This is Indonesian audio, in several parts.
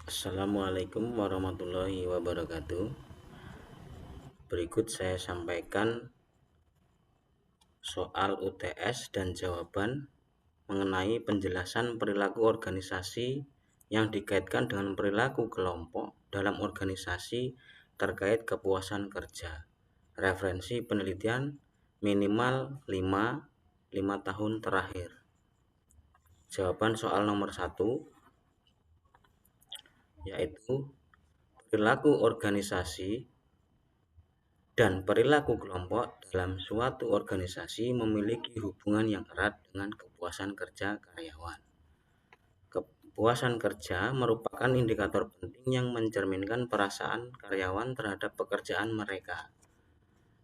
Assalamualaikum warahmatullahi wabarakatuh. Berikut saya sampaikan soal UTS dan jawaban mengenai penjelasan perilaku organisasi yang dikaitkan dengan perilaku kelompok dalam organisasi terkait kepuasan kerja. Referensi penelitian minimal 5 tahun terakhir. Jawaban soal nomor 1 yaitu perilaku organisasi dan perilaku kelompok dalam suatu organisasi memiliki hubungan yang erat dengan kepuasan kerja karyawan. Kepuasan kerja merupakan indikator penting yang mencerminkan perasaan karyawan terhadap pekerjaan mereka,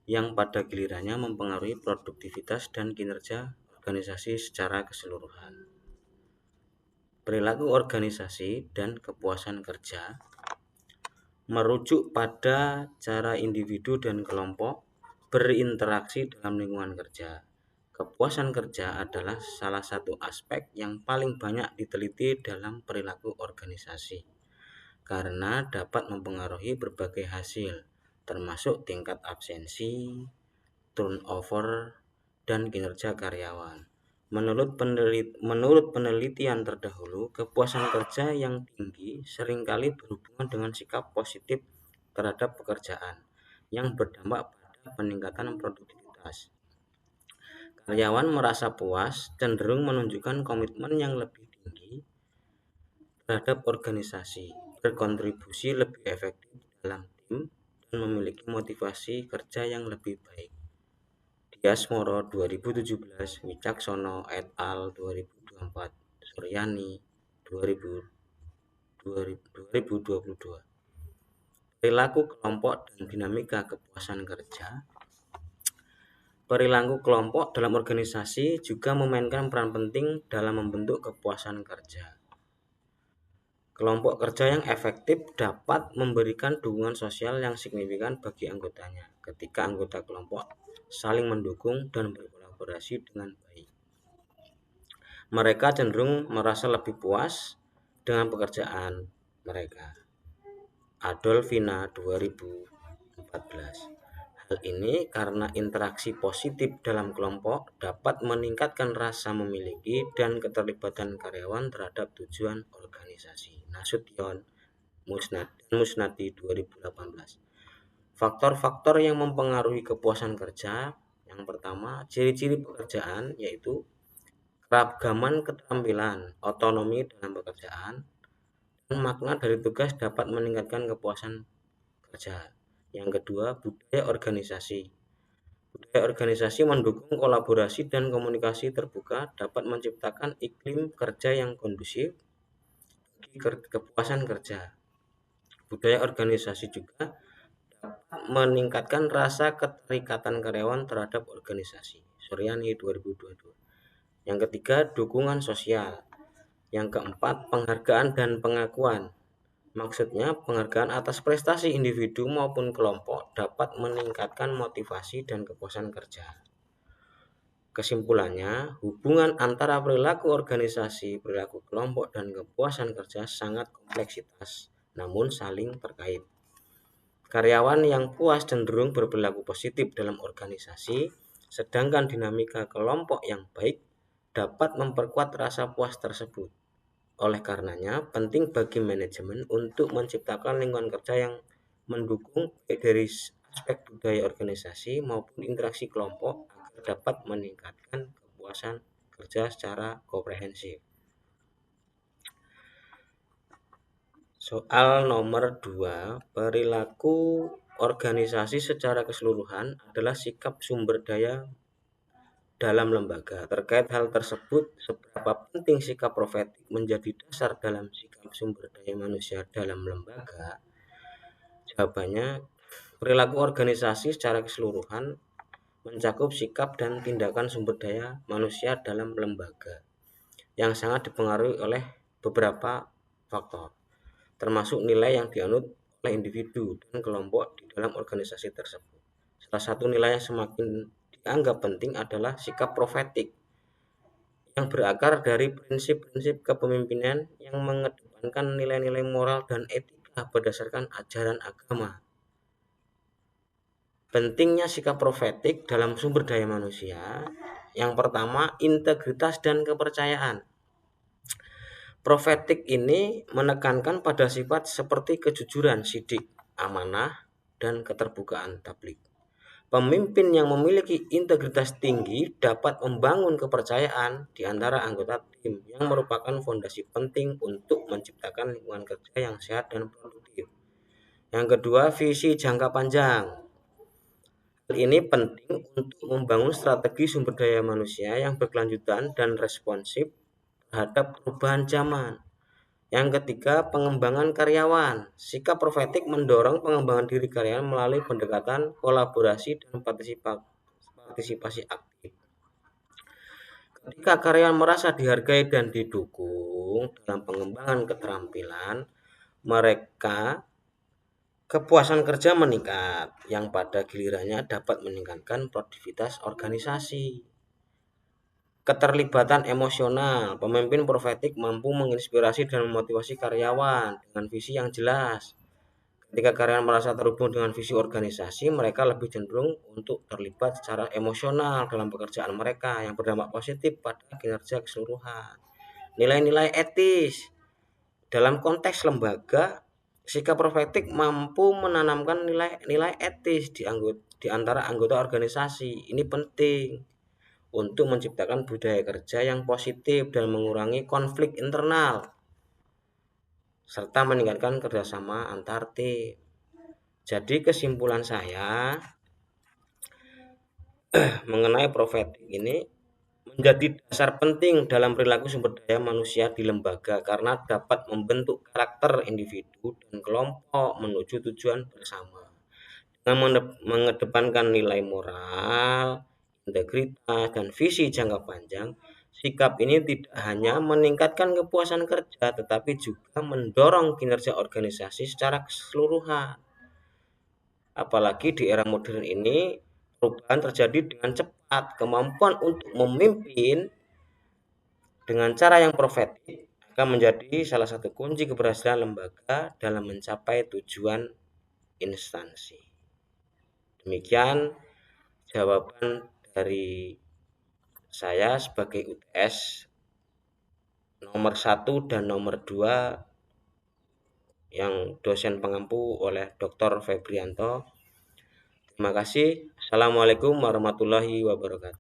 yang pada gilirannya mempengaruhi produktivitas dan kinerja organisasi secara keseluruhan. Perilaku organisasi dan kepuasan kerja merujuk pada cara individu dan kelompok berinteraksi dalam lingkungan kerja. Kepuasan kerja adalah salah satu aspek yang paling banyak diteliti dalam perilaku organisasi karena dapat mempengaruhi berbagai hasil, termasuk tingkat absensi, turnover, dan kinerja karyawan. Menurut penelitian terdahulu, kepuasan kerja yang tinggi seringkali berhubungan dengan sikap positif terhadap pekerjaan yang berdampak pada peningkatan produktivitas. Karyawan merasa puas cenderung menunjukkan komitmen yang lebih tinggi terhadap organisasi, berkontribusi lebih efektif dalam tim, dan memiliki motivasi kerja yang lebih baik. Diasmoro 2017, Wicaksono et al. 2024, Suryani 2022. Perilaku kelompok dan dinamika kepuasan kerja. Perilaku kelompok dalam organisasi juga memainkan peran penting dalam membentuk kepuasan kerja. Kelompok kerja yang efektif dapat memberikan dukungan sosial yang signifikan bagi anggotanya ketika anggota kelompok saling mendukung dan berkolaborasi dengan baik. Mereka cenderung merasa lebih puas dengan pekerjaan mereka. Adolfina 2014. Hal ini karena interaksi positif dalam kelompok dapat meningkatkan rasa memiliki dan keterlibatan karyawan terhadap tujuan organisasi. Nasution Musnadi 2018. Faktor-faktor yang mempengaruhi kepuasan kerja. Yang pertama, ciri-ciri pekerjaan yaitu keragaman keterampilan, otonomi dalam pekerjaan, dan makna dari tugas dapat meningkatkan kepuasan kerja. Yang kedua, budaya organisasi. Budaya organisasi mendukung kolaborasi dan komunikasi terbuka dapat menciptakan iklim kerja yang kondusif bagi kepuasan kerja. Budaya organisasi juga dapat meningkatkan rasa keterikatan karyawan terhadap organisasi. Suryani 2022. Yang ketiga, dukungan sosial. Yang keempat, penghargaan dan pengakuan. Maksudnya, penghargaan atas prestasi individu maupun kelompok dapat meningkatkan motivasi dan kepuasan kerja. Kesimpulannya, hubungan antara perilaku organisasi, perilaku kelompok, dan kepuasan kerja sangat kompleksitas, namun saling terkait. Karyawan yang puas cenderung berperilaku positif dalam organisasi, sedangkan dinamika kelompok yang baik dapat memperkuat rasa puas tersebut. Oleh karenanya, penting bagi manajemen untuk menciptakan lingkungan kerja yang mendukung baik dari aspek budaya organisasi maupun interaksi kelompok agar dapat meningkatkan kepuasan kerja secara komprehensif. Soal nomor 2, perilaku organisasi secara keseluruhan adalah sikap sumber daya dalam lembaga. Terkait hal tersebut, seberapa penting sikap profetik menjadi dasar dalam sikap sumber daya manusia dalam lembaga? Jawabannya, perilaku organisasi secara keseluruhan mencakup sikap dan tindakan sumber daya manusia dalam lembaga yang sangat dipengaruhi oleh beberapa faktor, termasuk nilai yang dianut oleh individu dan kelompok di dalam organisasi tersebut. Salah satu nilai yang semakin dianggap penting adalah sikap profetik yang berakar dari prinsip-prinsip kepemimpinan yang mengedepankan nilai-nilai moral dan etika berdasarkan ajaran agama. Pentingnya sikap profetik dalam sumber daya manusia. Yang pertama, integritas dan kepercayaan. Profetik ini menekankan pada sifat seperti kejujuran, sidik, amanah, dan keterbukaan tabligh. Pemimpin yang memiliki integritas tinggi dapat membangun kepercayaan di antara anggota tim yang merupakan fondasi penting untuk menciptakan lingkungan kerja yang sehat dan produktif. Yang kedua, visi jangka panjang. Hal ini penting untuk membangun strategi sumber daya manusia yang berkelanjutan dan responsif terhadap perubahan zaman. Yang ketiga, pengembangan karyawan. Sikap profetik mendorong pengembangan diri karyawan melalui pendekatan kolaborasi dan partisipasi aktif. Ketika karyawan merasa dihargai dan didukung dalam pengembangan keterampilan, mereka kepuasan kerja meningkat, yang pada gilirannya dapat meningkatkan produktivitas organisasi. Keterlibatan emosional. Pemimpin profetik mampu menginspirasi dan memotivasi karyawan dengan visi yang jelas. Ketika karyawan merasa terhubung dengan visi organisasi, mereka lebih cenderung untuk terlibat secara emosional dalam pekerjaan mereka yang berdampak positif pada kinerja keseluruhan. Nilai-nilai etis. Dalam konteks lembaga, sikap profetik mampu menanamkan nilai-nilai etis di antara anggota organisasi. Ini penting untuk menciptakan budaya kerja yang positif dan mengurangi konflik internal, serta meningkatkan kerjasama antar tim. Jadi kesimpulan saya mengenai profetik ini menjadi dasar penting dalam perilaku sumber daya manusia di lembaga karena dapat membentuk karakter individu dan kelompok menuju tujuan bersama. Dengan mengedepankan nilai moral, integritas, dan visi jangka panjang, sikap ini tidak hanya meningkatkan kepuasan kerja, tetapi juga mendorong kinerja organisasi secara keseluruhan. Apalagi di era modern ini, perubahan terjadi dengan cepat. Kemampuan untuk memimpin dengan cara yang profetik akan menjadi salah satu kunci keberhasilan lembaga dalam mencapai tujuan instansi. Demikian jawaban dari saya sebagai UTS nomor 1 dan nomor 2 yang dosen pengampu oleh Dr. Febrianto. Terima kasih. Assalamualaikum warahmatullahi wabarakatuh.